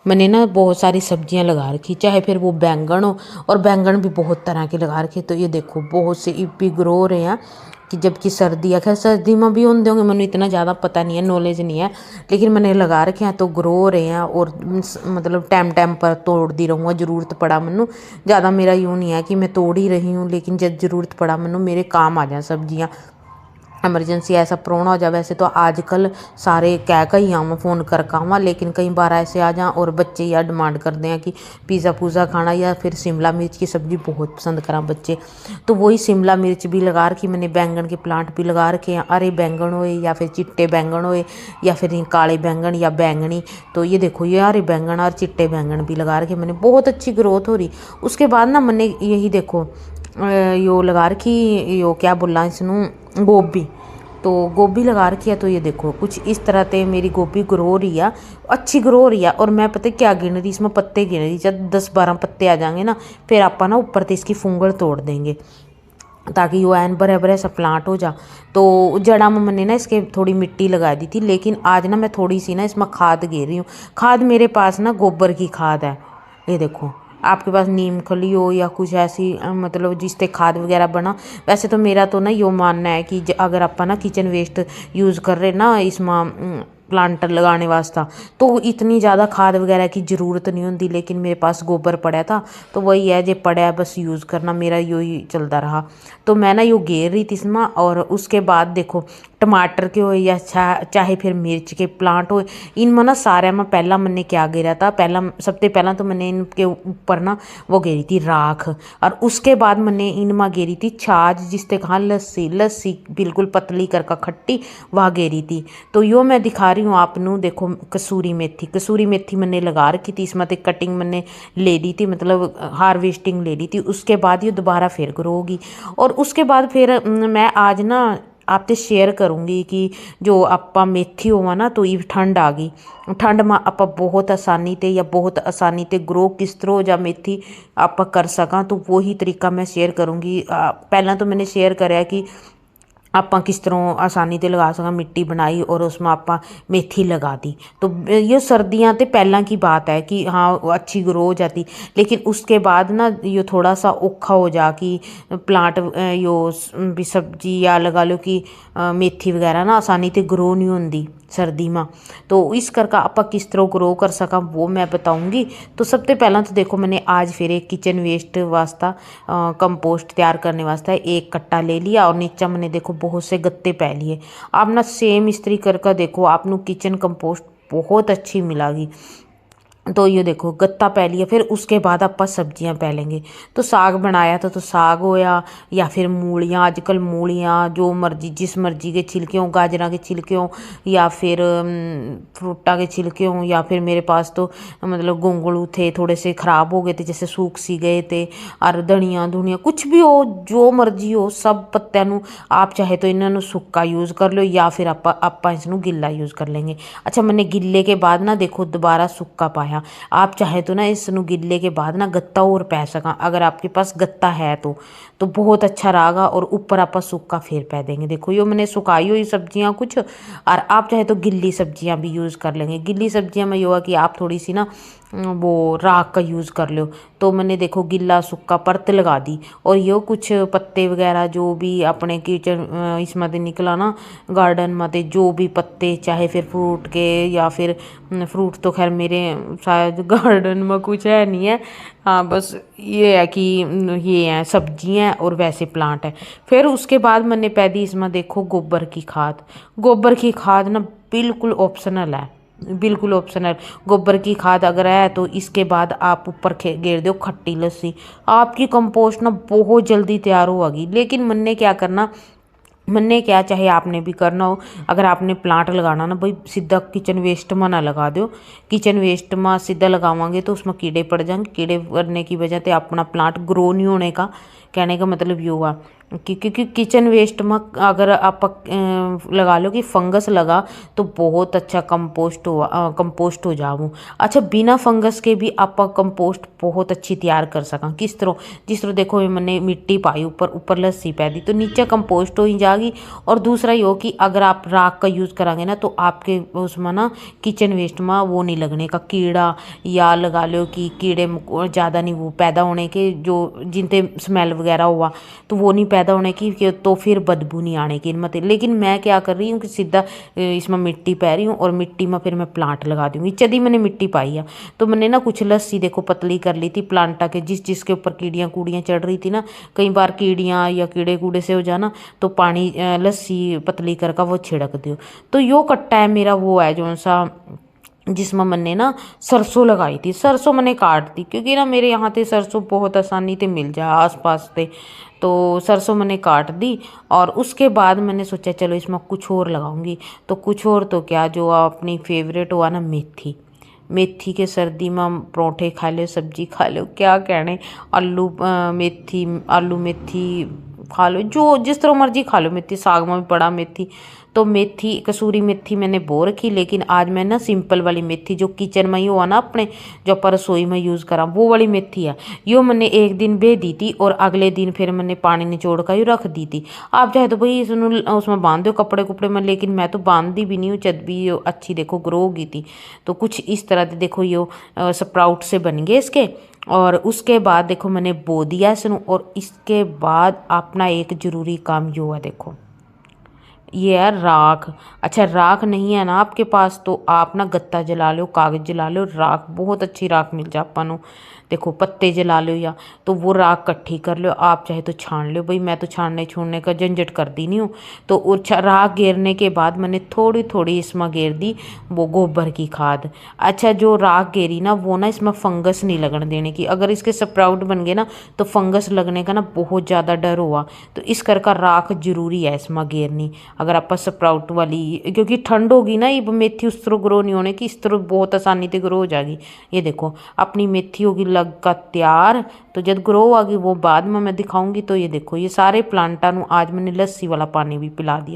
मैंने ना बहुत सारी सब्जियां लगा रखी, चाहे फिर वो बैंगन हो, और बैंगन भी बहुत तरह के लगा रखे। तो ये देखो बहुत से इप्पी ग्रो हो रहे हैं कि जबकि सर्दी है, खैर सर्दी में भी होंगे होंगे, मैंने इतना ज़्यादा पता नहीं है, नॉलेज नहीं है, लेकिन मैंने लगा रखे हैं तो ग्रो हो रहे हैं। और मतलब टाइम टाइम पर तोड़ती रहूँगा, ज़रूरत पड़ा मैनू। ज़्यादा मेरा यूँ नहीं है कि मैं तोड़ ही रही हूँ, लेकिन जब ज़रूरत पड़ा मैनू मेरे काम आ जाए सब्जियाँ, एमरजेंसी ऐसा प्रोना हो जाए। वैसे तो आजकल सारे कह का ही आवा फ़ोन कर आवा, लेकिन कई बार ऐसे आ जाए और बच्चे या डिमांड करते हैं कि पिज़्ज़ा पूज़ा खाना, या फिर शिमला मिर्च की सब्ज़ी बहुत पसंद करा बच्चे, तो वही शिमला मिर्च भी लगा रखी मैंने, बैंगन के प्लांट भी लगा रखे हैं, हरे बैंगन होए या फिर चिट्टे बैंगन होए या फिर काले बैंगन या बैंगनी। तो ये देखो ये हरे बैंगन और चिट्टे बैंगन भी लगा रखे मैंने, बहुत अच्छी ग्रोथ हो रही। उसके बाद ना मैंने यही देखो यो लगा रखी, यो क्या बोला इसनू, गोभी। तो गोभी लगा रखी है, तो ये देखो कुछ इस तरह से मेरी गोभी ग्रो हो रही है, अच्छी ग्रो हो रही है। और मैं पता क्या गिन रही, इसमें पत्ते गिन रही, जब 10-12 पत्ते आ जाएंगे ना, फिर आप ना ऊपर से इसकी फुंगड़ तोड़ देंगे, ताकि वो एन बरे बरे सा प्लांट हो जा। तो जड़ा में मैंने ना इसके थोड़ी मिट्टी लगा दी थी, लेकिन आज ना मैं थोड़ी सी ना इसमें खाद गे रही हूँ। खाद मेरे पास ना गोबर की खाद है, ये देखो। आपके पास नीम खली हो या कुछ ऐसी मतलब जिससे खाद वगैरह बना। वैसे तो मेरा तो ना यो मानना है कि अगर आप ना किचन वेस्ट यूज़ कर रहे ना इसमें प्लांटर लगाने वास्ता, तो इतनी ज़्यादा खाद वगैरह की ज़रूरत नहीं होती। लेकिन मेरे पास गोबर पड़ा था, तो वही है जो पड़ा है बस यूज़ करना, मेरा यो ही चलता रहा। तो मैं ना यो घेर रही थी इसमें। और उसके बाद देखो टमाटर के हो या चाहे फिर मिर्च के प्लांट हो, इनमें ना सारे में पहला मैंने क्या घेरा था, पहला सबसे पहला तो मैंने इनके ऊपर ना वो घेरी थी राख। और उसके बाद मैंने इनमें घेरी थी छाछ, जिससे कहा लस्सी, लस्सी बिल्कुल पतली करके खट्टी, वह घेरी थी। तो यो मैं दिखा रही हूँ आपनू, देखो कसूरी मेथी, कसूरी मेथी मैंने लगा रखी थी, इसमें तो कटिंग मैंने ले ली थी, मतलब हार्वेस्टिंग ले ली थी। उसके बाद ये दोबारा फिर ग्रो होगी। और उसके बाद फिर मैं आज ना आपसे शेयर करूँगी कि जो आपा मेथी होवा ना, तो ये ठंड आ गई, ठंड में आप बहुत आसानी ते या बहुत आसानी ते ग्रो किस तरह हो जा मेथी आप कर सका, तो वही तरीका मैं शेयर करूँगी। पहला तो मैंने शेयर कराया कि ਆਪਾਂ किस तरह आसानी ते लगा सका, मिट्टी बनाई और उसमें आप मेथी लगा दी। तो ये सर्दियाँ ते पहला की बात है कि हाँ अच्छी ग्रो हो जाती, लेकिन उसके बाद ना ये थोड़ा सा औखा हो जा कि प्लांट यो भी सब्जी या लगा लो कि मेथी वगैरह ना आसानी ते ग्रो नहीं होती सर्दी में। तो इस करके आप किस तरह ग्रो कर सका वो मैं बताऊंगी। तो सबसे पहला तो देखो मैंने आज फिर एक किचन वेस्ट वास्ता कंपोस्ट तैयार करने वास्ते एक कट्टा ले लिया, और नीचे मैंने देखो बहुत से गत्ते पै लिए। आप ना सेम इस्त्री करके देखो, आपनू किचन कंपोस्ट बहुत अच्छी मिलेगी। तो ये देखो गत्ता पै लिया, फिर उसके बाद आप सब्जियां पै लेंगे। तो साग बनाया था, तो साग होया या फिर मूलियाँ, आजकल मूलियाँ जो मर्जी जिस मर्जी के छिलके हों, गाजरा के छिलके हों या फिर फ्रूटा के छिलके हों, या फिर मेरे पास तो मतलब गोंगलू थे थोड़े से ख़राब हो गए थे, जैसे सूख सी गए थे। और धनिया धुनिया कुछ भी हो, जो मर्जी हो, सब पत्तियां नू आप चाहे तो इन्होंने सुक्का यूज़ कर लो, या फिर आप इसनू गिल्ला यूज़ कर लेंगे। अच्छा मैंने गिल्ले के बाद ना देखो दोबारा सुक्का पाया। आप चाहे तो ना इस गिल्ले के बाद ना गत्ता और पै सका, अगर आपके पास गत्ता है तो बहुत अच्छा रहेगा। और ऊपर आप सूखा फिर पै देंगे। देखो ये मैंने सुखाई हुई सब्जियां कुछ, और आप चाहे तो गिल्ली सब्जियां भी यूज़ कर लेंगे। गिल्ली सब्जियां में ये हुआ कि आप थोड़ी सी ना वो राख का यूज़ कर लो। तो मैंने देखो गिल्ला सूखा परत लगा दी, और ये कुछ पत्ते वगैरह जो भी अपने किचन इसमें से निकला ना गार्डन में से, जो भी पत्ते चाहे फिर फ्रूट के या फिर फ्रूट तो खैर मेरे शायद गार्डन में कुछ है नहीं है, हाँ बस ये है कि ये हैं सब्जियाँ और वैसे प्लांट है। फिर उसके बाद मैंने पैदी इसमें देखो गोबर की खाद। गोबर की खाद ना बिल्कुल ऑप्शनल है, बिल्कुल ऑप्शनल। गोबर की खाद अगर है तो इसके बाद आप ऊपर घेर दो खट्टी लस्सी, आपकी कंपोस्ट ना बहुत जल्दी तैयार होगी। लेकिन मैंने क्या करना, मैंने क्या चाहे आपने भी करना हो, अगर आपने प्लांट लगाना ना भाई सीधा किचन वेस्ट में ना लगा दो। किचन वेस्ट में सीधा लगावांगे तो उसमें कीड़े पड़ जाएंगे, कीड़े पड़ने की वजह से अपना प्लांट ग्रो नहीं होने का, कहने का मतलब ये हुआ। क्योंकि किचन वेस्ट में अगर आप लगा लो कि फंगस लगा तो बहुत अच्छा कंपोस्ट हो जाओ। अच्छा बिना फंगस के भी आप कंपोस्ट बहुत अच्छी तैयार कर सका। किस तरह, जिस तरह देखो मैंने मिट्टी पाई ऊपर, ऊपर लस्सी पै दी तो नीचे कंपोस्ट हो ही जाएगी। और दूसरा ये हो कि अगर आप राख का यूज़ करांगे ना तो आपके उसमें ना किचन वेस्ट में वो नहीं लगने का कीड़ा, या लगा लो कि कीड़े ज़्यादा नहीं वो पैदा होने के, जो जिनते स्मेल वगैरह हुआ तो वो नहीं पैदा होने की, तो फिर बदबू नहीं आने की मतलब। लेकिन मैं क्या कर रही हूँ कि सीधा इसमें मिट्टी पै रही हूँ और मिट्टी में फिर मैं प्लांट लगा दूँगी। चदी मैंने मिट्टी पाई है तो मैंने ना कुछ लस्सी देखो पतली कर ली थी प्लांटा के, जिसके ऊपर कीड़ियाँ कूड़ियाँ चढ़ रही थी ना। कई बार कीड़ियाँ या कीड़े कूड़े से हो जाना तो पानी लस्सी पतली कर का वो छिड़क दो। तो यो कट्टा है मेरा वो है जो सा जिसमें मैंने ना सरसों लगाई थी। सरसों मैंने काट दी क्योंकि ना मेरे यहाँ पे सरसों बहुत आसानी से मिल जाए आस पास से, तो सरसों मैंने काट दी। और उसके बाद मैंने सोचा चलो इसमें कुछ और लगाऊंगी। तो कुछ और तो क्या, जो अपनी फेवरेट हुआ ना मेथी। मेथी के सर्दी में परोठे खा लो, सब्जी खा लो, क्या कहने, आलू मेथी, आलू मेथी खा लो, जो जिस तरह मर्जी खा लो। मेथी साग में भी पड़ा मेथी। तो मेथी कसूरी मेथी मैंने बो रखी, लेकिन आज मैं ना सिंपल वाली मेथी जो किचन में ही हुआ ना अपने, जो अपन रसोई में यूज़ करा वो वाली मेथी है। यो मैंने एक दिन बे दी थी और अगले दिन फिर मैंने पानी निचोड़ कर ही रख दी थी। आप चाहे तो भाई उसमें बांध दो कपड़े कुपड़े में, लेकिन मैं तो बांधती भी नहीं हूँ। जब भी अच्छी देखो ग्रो होगी थी तो कुछ इस तरह से देखो यो स्प्राउट से बन गए इसके। और उसके बाद देखो मैंने बो दिया इसनों। और इसके बाद अपना एक जरूरी काम यो है देखो, ये है राख। अच्छा राख नहीं है ना आपके पास तो आप ना गत्ता जला लो, कागज जला लो, राख बहुत अच्छी राख मिल जा अपन। देखो पत्ते जला लो या तो वो राख इकट्ठी कर लो। आप चाहे तो छान लो, भाई मैं तो छानने छोड़ने का झंझट करती नहीं हूँ। तो राख घेरने के बाद मैंने थोड़ी थोड़ी इसमें घेर दी वो गोबर की खाद। अच्छा जो राख घेरी ना वो ना इसमें फंगस नहीं लगने देने की। अगर इसके स्प्राउट बन गए ना तो फंगस लगने का ना बहुत ज़्यादा डर हुआ। तो इस कर का राख जरूरी है इसमें घेरनी अगर आप स्प्राउट वाली, क्योंकि ठंड होगी ना ये मेथी उस तरह ग्रो नहीं होने की, इस तरह बहुत आसानी से ग्रो हो जाएगी। ये देखो अपनी मेथी होगी लग का तैयार। तो जब ग्रो होगी वो बाद में मैं दिखाऊंगी। तो ये देखो ये सारे प्लांटा आज मैंने लस्सी वाला पानी भी पिला दिया।